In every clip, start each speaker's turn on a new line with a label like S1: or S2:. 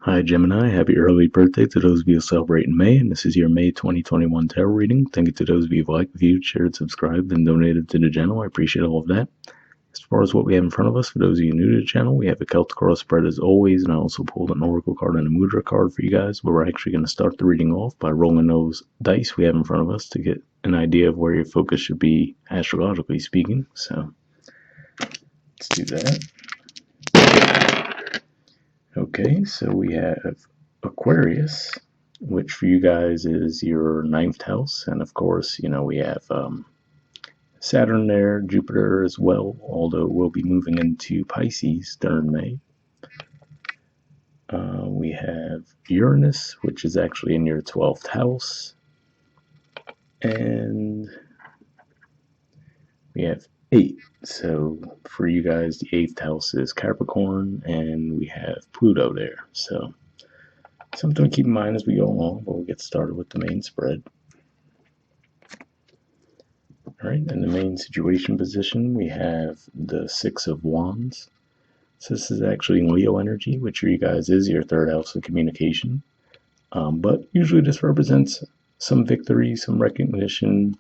S1: Hi Gemini, happy early birthday to those of you who celebrate in May, and this is your May 2021 tarot reading. Thank you to those of you who liked, viewed, shared, subscribed, and donated to the channel. I appreciate all of that. As far as what we have in front of us, for those of you new to the channel, we have a Celtic cross spread as always, and I also pulled an Oracle card and a Mudra card for you guys, where we're actually going to start the reading off by rolling those dice we have in front of us to get an idea of where your focus should be astrologically speaking. So let's do that. Okay, so we have Aquarius, which for you guys is your 9th house, and of course, we have Saturn there, Jupiter as well, although we'll be moving into Pisces during May. We have Uranus, which is actually in your 12th house, and we have 8. So for you guys, the 8th house is Capricorn, and we have Pluto there. So something to keep in mind as we go along, but we'll get started with the main spread. All right, in the main situation position, we have the 6 of Wands. So this is actually Leo energy, which for you guys is your 3rd house of communication. But usually this represents some victory, some recognition,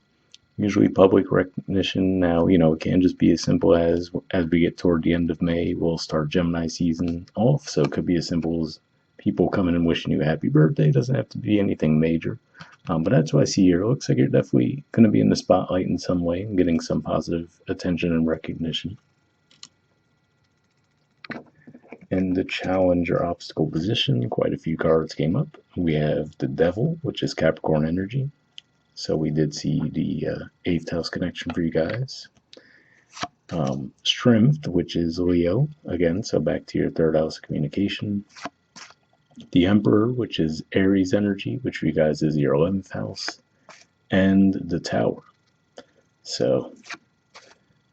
S1: usually public recognition. Now, it can just be as simple as we get toward the end of May, we'll start Gemini season off. So it could be as simple as people coming and wishing you a happy birthday. It doesn't have to be anything major. But that's what I see here. It looks like you're definitely going to be in the spotlight in some way and getting some positive attention and recognition. In the challenge or obstacle position, quite a few cards came up. We have the Devil, which is Capricorn energy. So we did see the 8th house connection for you guys. Strength, which is Leo, again, so back to your 3rd house of communication. The Emperor, which is Aries energy, which for you guys is your 11th house. And the Tower. So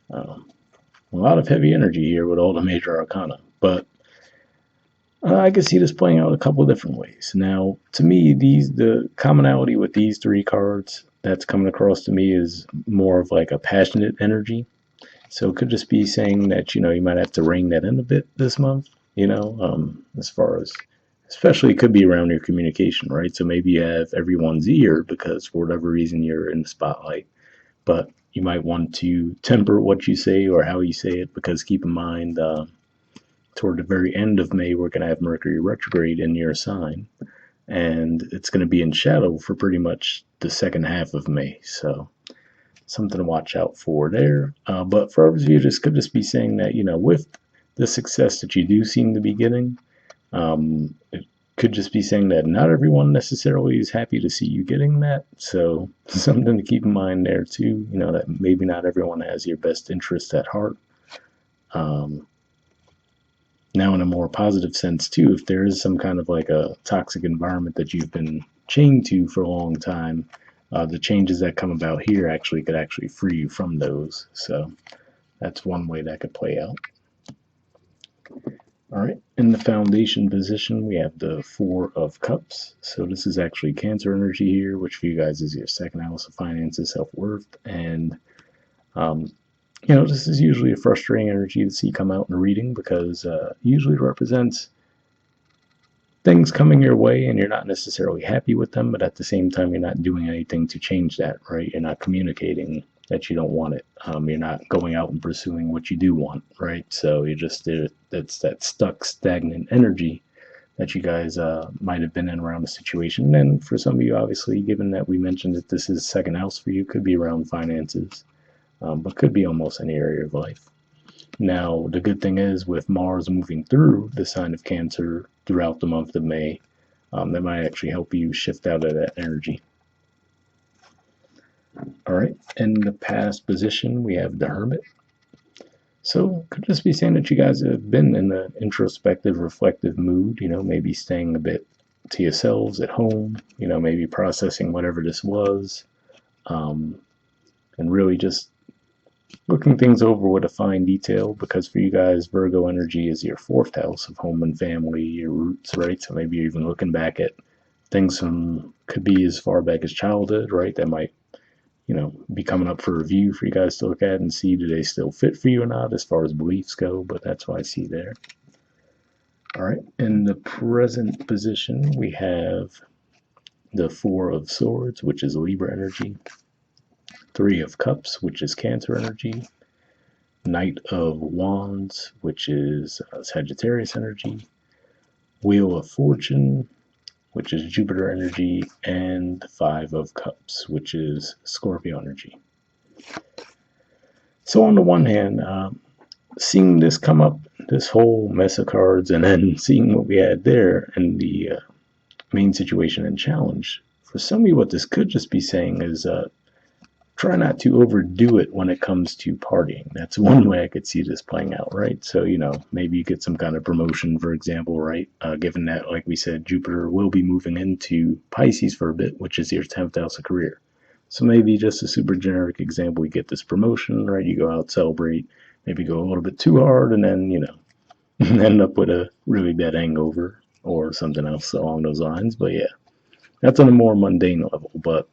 S1: a lot of heavy energy here with all the major arcana. But I can see this playing out a couple of different ways. Now, to me, the commonality with these 3 cards that's coming across to me is more of like a passionate energy. So it could just be saying that, you might have to rein that in a bit this month, as far as, especially it could be around your communication, right? So maybe you have everyone's ear because for whatever reason you're in the spotlight, but you might want to temper what you say or how you say it, because keep in mind, toward the very end of May, we're going to have Mercury retrograde in your sign, and it's going to be in shadow for pretty much the second half of May. So something to watch out for there. But for others of you, this could just be saying that, with the success that you do seem to be getting, it could just be saying that not everyone necessarily is happy to see you getting that. So something to keep in mind there too, that maybe not everyone has your best interest at heart. Now, in a more positive sense, too, if there is some kind of like a toxic environment that you've been chained to for a long time, the changes that come about here could actually free you from those. So that's one way that could play out. All right, in the foundation position, we have the 4 of Cups. So this is actually Cancer energy here, which for you guys is your 2nd house of finances, self-worth, and this is usually a frustrating energy to see come out in a reading because usually it represents things coming your way and you're not necessarily happy with them, but at the same time, you're not doing anything to change that, right? You're not communicating that you don't want it. You're not going out and pursuing what you do want, right? So you just, that's that stuck, stagnant energy that you guys might have been in around the situation. And for some of you, obviously, given that we mentioned that this is 2nd house for you, could be around finances. But could be almost any area of life. Now, the good thing is with Mars moving through the sign of Cancer throughout the month of May, that might actually help you shift out of that energy. All right, in the past position, we have the Hermit. So could just be saying that you guys have been in the introspective, reflective mood, maybe staying a bit to yourselves at home, maybe processing whatever this was, and really just looking things over with a fine detail, because for you guys, Virgo energy is your 4th house of home and family, your roots, right? So maybe you're even looking back at things from, could be as far back as childhood, right? That might, be coming up for review for you guys to look at and see, do they still fit for you or not as far as beliefs go, but that's what I see there. All right, in the present position, we have the Four of Swords, which is Libra energy, Three of Cups, which is Cancer energy, Knight of Wands, which is Sagittarius energy, Wheel of Fortune, which is Jupiter energy, and Five of Cups, which is Scorpio energy. So on the one hand, seeing this come up, this whole mess of cards, and then seeing what we had there and the main situation and challenge, for some of you what this could just be saying is try not to overdo it when it comes to partying. That's one way I could see this playing out, right? So, maybe you get some kind of promotion, for example, right? Given that, like we said, Jupiter will be moving into Pisces for a bit, which is your 10th house of career. So maybe just a super generic example, you get this promotion, right? You go out, celebrate, maybe go a little bit too hard, and then, end up with a really bad hangover or something else along those lines. But yeah, that's on a more mundane level. But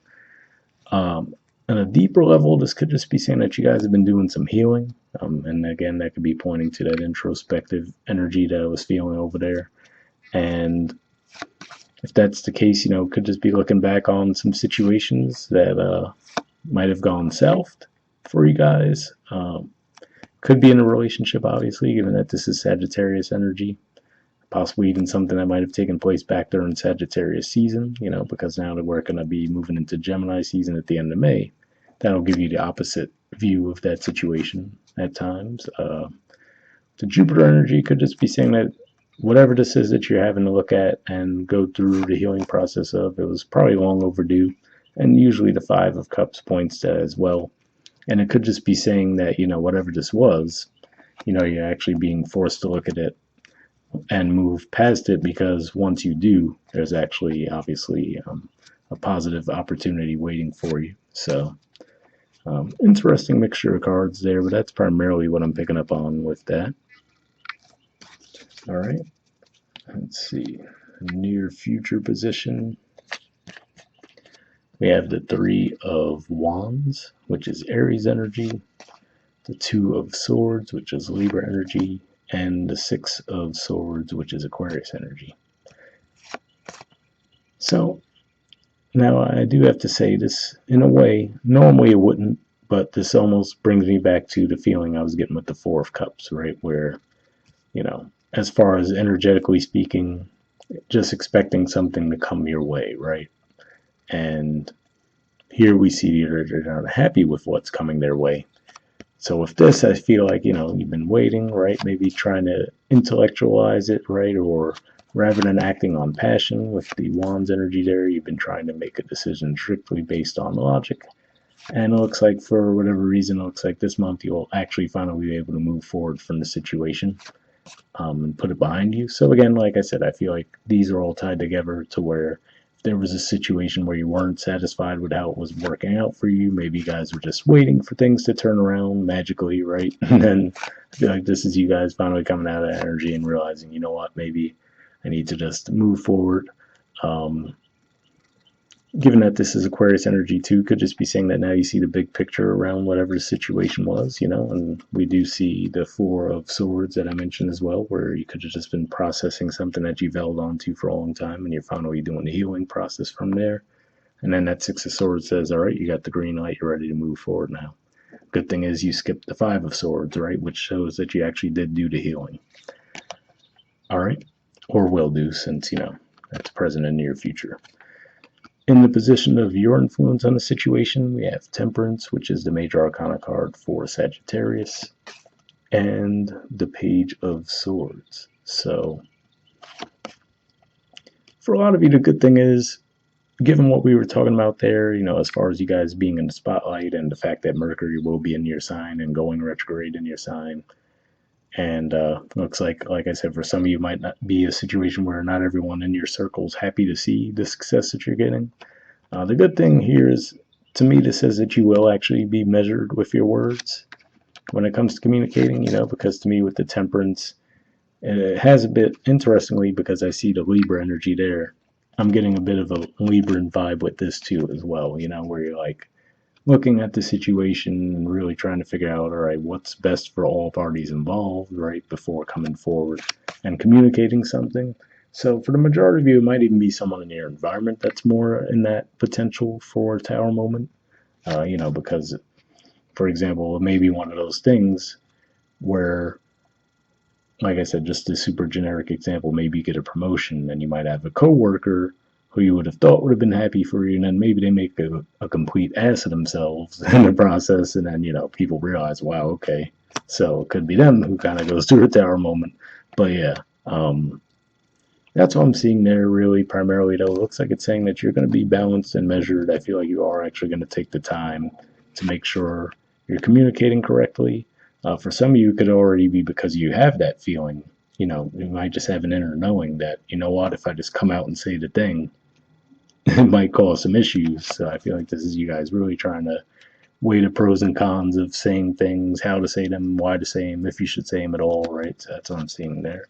S1: on a deeper level, this could just be saying that you guys have been doing some healing. And again, that could be pointing to that introspective energy that I was feeling over there. And if that's the case, could just be looking back on some situations that might have gone south for you guys. Could be in a relationship, obviously, given that this is Sagittarius energy. Possibly even something that might have taken place back during Sagittarius season, because now that we're going to be moving into Gemini season at the end of May, that'll give you the opposite view of that situation at times. The Jupiter energy could just be saying that whatever this is that you're having to look at and go through the healing process of, it was probably long overdue. And usually the Five of Cups points to that as well. And it could just be saying that, whatever this was, you're actually being forced to look at it and move past it, because once you do, there's actually obviously a positive opportunity waiting for you. So interesting mixture of cards there, but that's primarily what I'm picking up on with that. All right, let's see, near future position, we have the Three of Wands, which is Aries energy, the Two of Swords, which is Libra energy, and the Six of Swords, which is Aquarius energy. So now I do have to say this in a way, normally it wouldn't, but this almost brings me back to the feeling I was getting with the Four of Cups, right? Where, as far as energetically speaking, just expecting something to come your way, right? And here we see they're not happy with what's coming their way. So with this, I feel like, you've been waiting, right? Maybe trying to intellectualize it, right? Or rather than acting on passion with the Wands energy there, you've been trying to make a decision strictly based on logic. And it looks like for whatever reason, it looks like this month you'll actually finally be able to move forward from the situation and put it behind you. So again, like I said, I feel like these are all tied together to where there was a situation where you weren't satisfied with how it was working out for you. Maybe you guys were just waiting for things to turn around magically, right? And then I feel like this is you guys finally coming out of that energy and realizing, you know what, maybe I need to just move forward. Given that this is Aquarius energy too, could just be saying that now you see the big picture around whatever the situation was, and we do see the Four of Swords that I mentioned as well, where you could have just been processing something that you've held on to for a long time, and you're finally doing the healing process from there. And then that Six of Swords says, all right, you got the green light, you're ready to move forward now. Good thing is you skipped the Five of Swords, right, which shows that you actually did do the healing. All right, or will do, since, that's present and near future. In the position of your influence on the situation, we have Temperance, which is the major arcana card for Sagittarius, and the Page of Swords. So, for a lot of you, the good thing is, given what we were talking about there, as far as you guys being in the spotlight and the fact that Mercury will be in your sign and going retrograde in your sign, and looks like I said, for some of you might not be a situation where not everyone in your circle is happy to see the success that you're getting. The good thing here is, to me, this says that you will actually be measured with your words when it comes to communicating, because to me with the Temperance, it has a bit, interestingly, because I see the Libra energy there, I'm getting a bit of a Libran vibe with this too as well, where you're like, looking at the situation and really trying to figure out, all right, what's best for all parties involved, right, before coming forward and communicating something. So for the majority of you, it might even be someone in your environment that's more in that potential for a tower moment, because, for example, it may be one of those things where, like I said, just a super generic example, maybe you get a promotion and you might have a coworker who you would have thought would have been happy for you, and then maybe they make a complete ass of themselves in the process, and then, people realize, wow, okay, so it could be them who kind of goes through a tower moment. But yeah, that's what I'm seeing there, really, primarily, though. It looks like it's saying that you're going to be balanced and measured. I feel like you are actually going to take the time to make sure you're communicating correctly. For some of you, it could already be because you have that feeling. You might just have an inner knowing that, what, if I just come out and say the thing, it might cause some issues. So I feel like this is you guys really trying to weigh the pros and cons of saying things, how to say them, why to say them, if you should say them at all, right? So that's what I'm seeing there.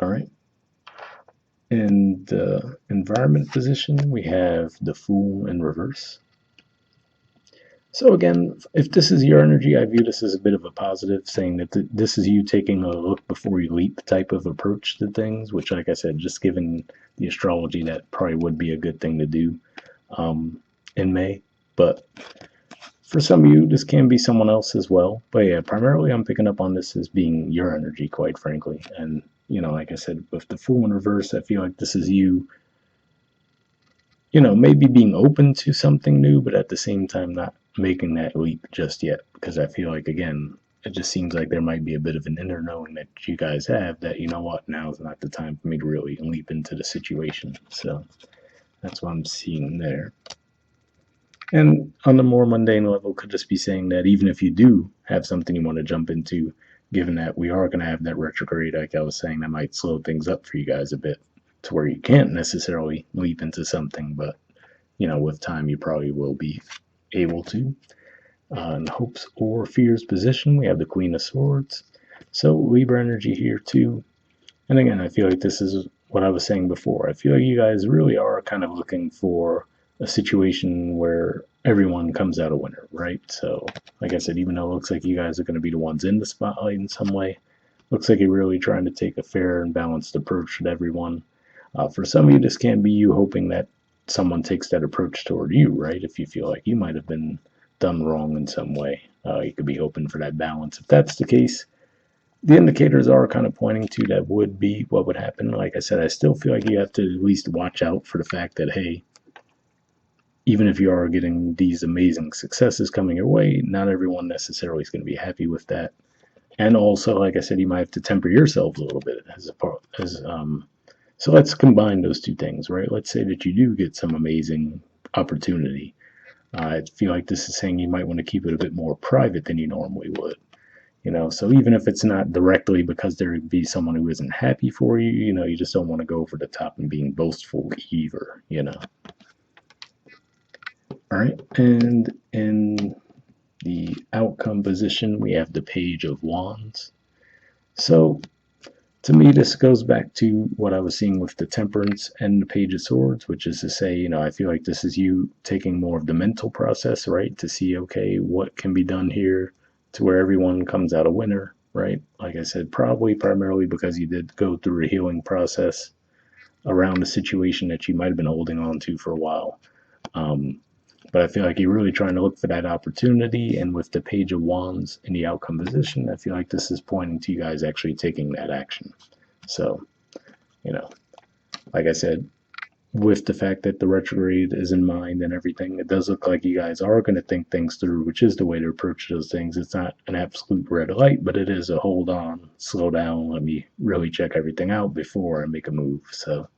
S1: All right. In the environment position, we have the Fool in reverse. So again, if this is your energy, I view this as a bit of a positive, saying that this is you taking a look before you leap type of approach to things, which, like I said, just given the astrology, that probably would be a good thing to do in May. But for some of you, this can be someone else as well. But yeah, primarily I'm picking up on this as being your energy, quite frankly. And, like I said, with the Fool in reverse, I feel like this is you maybe being open to something new, but at the same time not making that leap just yet. Because I feel like, again, it just seems like there might be a bit of an inner knowing that you guys have that, what, now is not the time for me to really leap into the situation. So that's what I'm seeing there. And on the more mundane level, could just be saying that even if you do have something you want to jump into, given that we are going to have that retrograde, like I was saying, that might slow things up for you guys a bit to where you can't necessarily leap into something, but with time you probably will be able to. In hopes or fears position, we have the Queen of Swords. So Libra energy here too. And again, I feel like this is what I was saying before. I feel like you guys really are kind of looking for a situation where everyone comes out a winner, right? So, like I said, even though it looks like you guys are going to be the ones in the spotlight in some way, looks like you're really trying to take a fair and balanced approach with everyone. For some of you, this can be you hoping that someone takes that approach toward you, right? If you feel like you might have been done wrong in some way, you could be hoping for that balance. If that's the case, the indicators are kind of pointing to that would be what would happen. Like I said, I still feel like you have to at least watch out for the fact that, hey, even if you are getting these amazing successes coming your way, not everyone necessarily is going to be happy with that. And also, like I said, you might have to temper yourselves a little bit as a part, so let's combine those two things, right? Let's say that you do get some amazing opportunity. I feel like this is saying you might want to keep it a bit more private than you normally would. So even if it's not directly because there would be someone who isn't happy for you, you just don't want to go over the top and being boastful either. All right. And in the outcome position, we have the Page of Wands. So to me, this goes back to what I was seeing with the Temperance and the Page of Swords, which is to say, I feel like this is you taking more of the mental process, right? To see, okay, what can be done here to where everyone comes out a winner, right? Like I said, probably primarily because you did go through a healing process around a situation that you might have been holding on to for a while. But I feel like you're really trying to look for that opportunity. And with the Page of Wands in the outcome position, I feel like this is pointing to you guys actually taking that action. So, like I said, with the fact that the retrograde is in mind and everything, it does look like you guys are going to think things through, which is the way to approach those things. It's not an absolute red light, but it is a hold on, slow down, let me really check everything out before I make a move. So,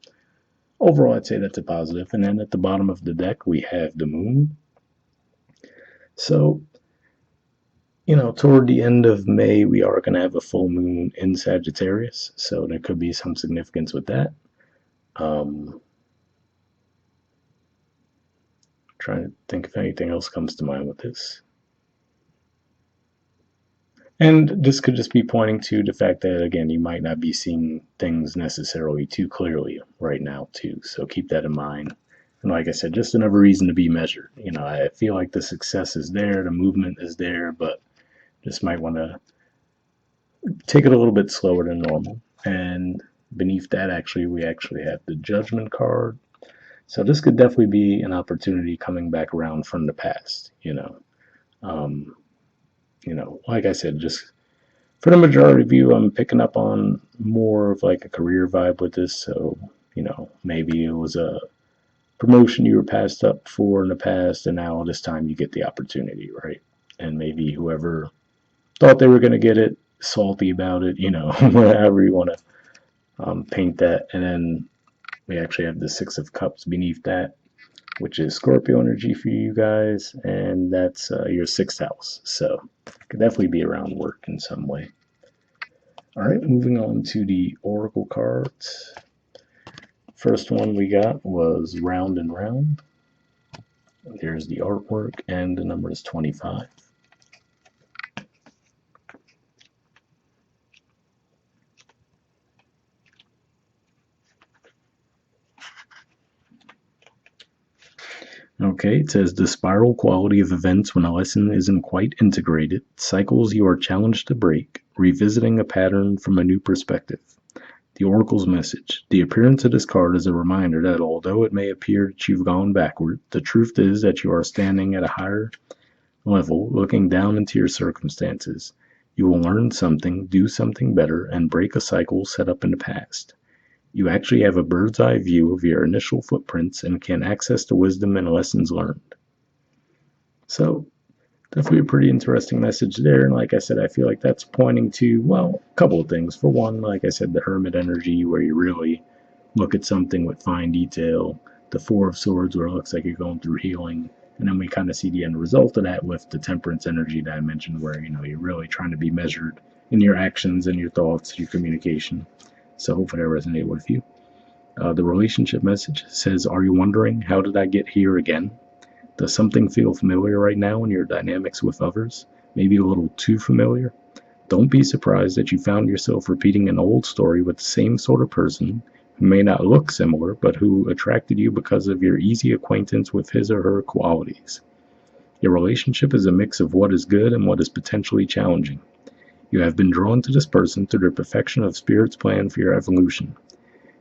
S1: overall, I'd say that's a positive. And then at the bottom of the deck, we have the moon. So, toward the end of May, we are going to have a full moon in Sagittarius. So there could be some significance with that. Trying to think if anything else comes to mind with this. And this could just be pointing to the fact that, again, you might not be seeing things necessarily too clearly right now, too. So keep that in mind. And like I said, just another reason to be measured. I feel like the success is there, the movement is there, but just might want to take it a little bit slower than normal. And beneath that, we actually have the Judgment card. So this could definitely be an opportunity coming back around from the past. Um, like I said, just for the majority of you, I'm picking up on more of like a career vibe with this. So, maybe it was a promotion you were passed up for in the past, and now this time you get the opportunity, right? And maybe whoever thought they were going to get it, salty about it, whatever you want to paint that. And then we actually have the Six of Cups beneath that, which is Scorpio energy for you guys, and that's your sixth house. So it could definitely be around work in some way. All right, moving on to the Oracle cards. First one we got was Round and Round. There's the artwork, and the number is 25. Okay, it says the spiral quality of events when a lesson isn't quite integrated, cycles you are challenged to break, revisiting a pattern from a new perspective. The Oracle's message. The appearance of this card is a reminder that although it may appear that you've gone backward, the truth is that you are standing at a higher level, looking down into your circumstances. You will learn something, do something better, and break a cycle set up in the past. You actually have a bird's eye view of your initial footprints and can access the wisdom and lessons learned. So, definitely a pretty interesting message there. And like I said, I feel like that's pointing to, well, a couple of things. For one, like I said, the Hermit energy, where you really look at something with fine detail. The Four of Swords, where it looks like you're going through healing. And then we kind of see the end result of that with the Temperance energy that I mentioned, where, you're really trying to be measured in your actions and your thoughts, your communication. So hopefully that resonated with you. The relationship message says, are you wondering, how did I get here again? Does something feel familiar right now in your dynamics with others? Maybe a little too familiar? Don't be surprised that you found yourself repeating an old story with the same sort of person who may not look similar, but who attracted you because of your easy acquaintance with his or her qualities. Your relationship is a mix of what is good and what is potentially challenging. You have been drawn to this person through the perfection of Spirit's plan for your evolution.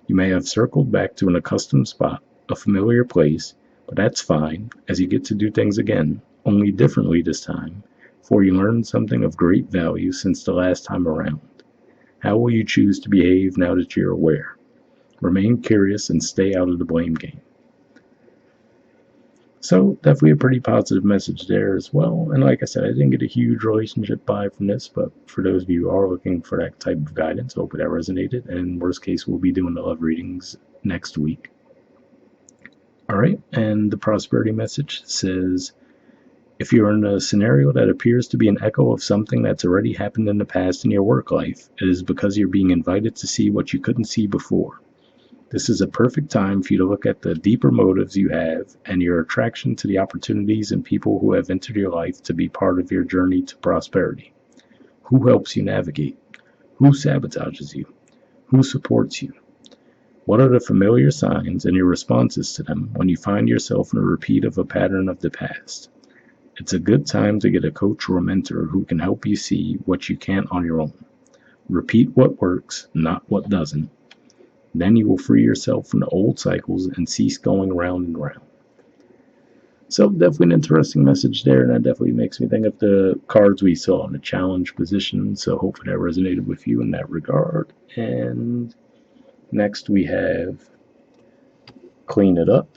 S1: You may have circled back to an accustomed spot, a familiar place, but that's fine, as you get to do things again, only differently this time, for you learned something of great value since the last time around. How will you choose to behave now that you're aware? Remain curious and stay out of the blame game. So, definitely a pretty positive message there as well. And like I said, I didn't get a huge relationship vibe from this, but for those of you who are looking for that type of guidance, hopefully that resonated. And worst case, we'll be doing the love readings next week. All right, and the prosperity message says, if you're in a scenario that appears to be an echo of something that's already happened in the past in your work life, it is because you're being invited to see what you couldn't see before. This is a perfect time for you to look at the deeper motives you have and your attraction to the opportunities and people who have entered your life to be part of your journey to prosperity. Who helps you navigate? Who sabotages you? Who supports you? What are the familiar signs and your responses to them when you find yourself in a repeat of a pattern of the past? It's a good time to get a coach or a mentor who can help you see what you can't on your own. Repeat what works, not what doesn't. Then you will free yourself from the old cycles and cease going round and round. So definitely an interesting message there, and that definitely makes me think of the cards we saw in the challenge position. So hopefully that resonated with you in that regard. And next we have Clean It Up.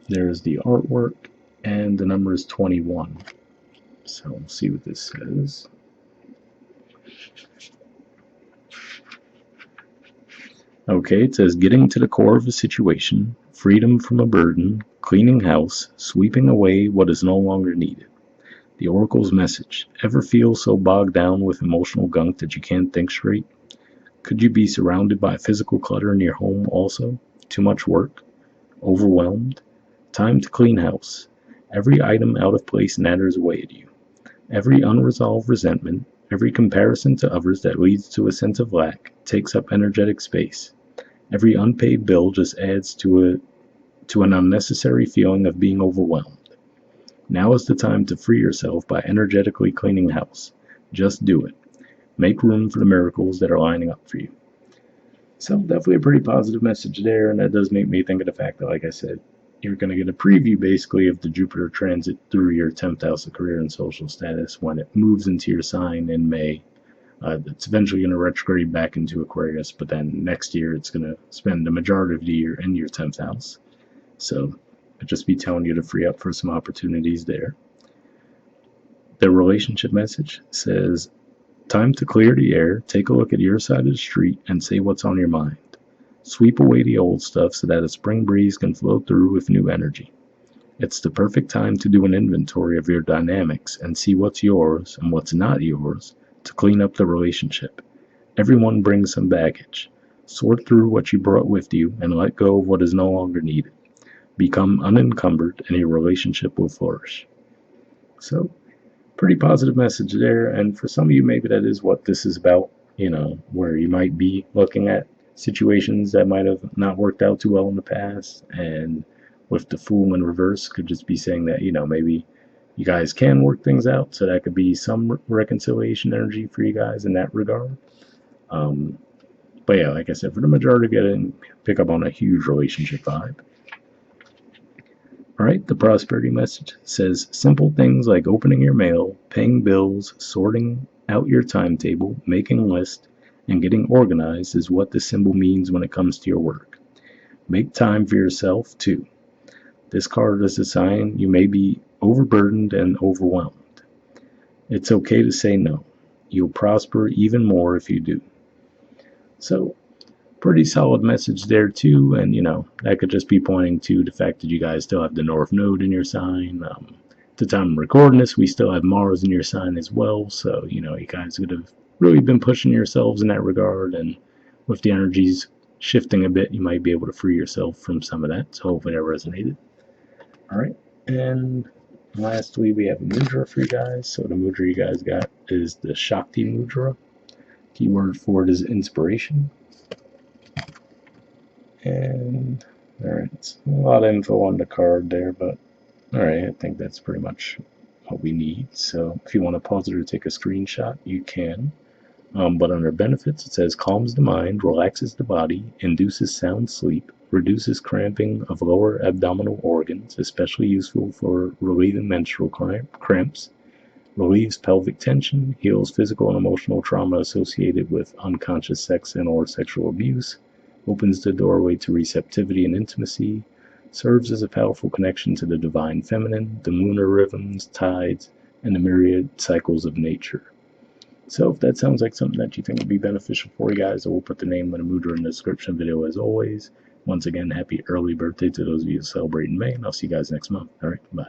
S1: There's the artwork, and the number is 21. So we'll see what this says. Okay, it says getting to the core of a situation, freedom from a burden, cleaning house, sweeping away what is no longer needed. The Oracle's message. Ever feel so bogged down with emotional gunk that you can't think straight? Could you be surrounded by physical clutter in your home also? Too much work? Overwhelmed? Time to clean house. Every item out of place natters away at you. Every unresolved resentment, every comparison to others that leads to a sense of lack, takes up energetic space. Every unpaid bill just adds to an unnecessary feeling of being overwhelmed. Now is the time to free yourself by energetically cleaning house. Just do it. Make room for the miracles that are lining up for you. So definitely a pretty positive message there, and that does make me think of the fact that, like I said, you're going to get a preview basically of the Jupiter transit through your 10th house of career and social status when it moves into your sign in May. It's eventually going to retrograde back into Aquarius, but then next year it's going to spend the majority of the year in your 10th house. So I'd just be telling you to free up for some opportunities there. The relationship message says, time to clear the air, take a look at your side of the street, and say what's on your mind. Sweep away the old stuff so that a spring breeze can flow through with new energy. It's the perfect time to do an inventory of your dynamics and see what's yours and what's not yours to clean up the relationship. Everyone brings some baggage. Sort through what you brought with you and let go of what is no longer needed. Become unencumbered and your relationship will flourish. So, pretty positive message there, and for some of you maybe that is what this is about, where you might be looking at situations that might have not worked out too well in the past, and with the Fool in reverse could just be saying that, maybe you guys can work things out, so that could be some reconciliation energy for you guys in that regard. But yeah, like I said, for the majority of you, I didn't pick up on a huge relationship vibe. Alright, the prosperity message says simple things like opening your mail, paying bills, sorting out your timetable, making a list, and getting organized is what this symbol means when it comes to your work. Make time for yourself, too. This card is a sign you may be overburdened and overwhelmed. It's okay to say no. You'll prosper even more if you do. So, pretty solid message there too, and that could just be pointing to the fact that you guys still have the North Node in your sign. At the time of recording this, we still have Mars in your sign as well, so you guys would have really been pushing yourselves in that regard, and with the energies shifting a bit, you might be able to free yourself from some of that, so hopefully that resonated. Alright, and lastly we have a mudra for you guys. So the mudra you guys got is the Shakti Mudra. Keyword for it is inspiration. And alright, it's a lot of info on the card there, but alright, I think that's pretty much what we need. So if you want to pause it or take a screenshot, you can. But under benefits, it says calms the mind, relaxes the body, induces sound sleep, reduces cramping of lower abdominal organs, especially useful for relieving menstrual cramps, relieves pelvic tension, heals physical and emotional trauma associated with unconscious sex and or sexual abuse, opens the doorway to receptivity and intimacy, serves as a powerful connection to the divine feminine, the lunar rhythms, tides, and the myriad cycles of nature. So if that sounds like something that you think would be beneficial for you guys, I will put the name of the mudra in the description video as always. Once again, happy early birthday to those of you who celebrate in May, and I'll see you guys next month. Alright, bye.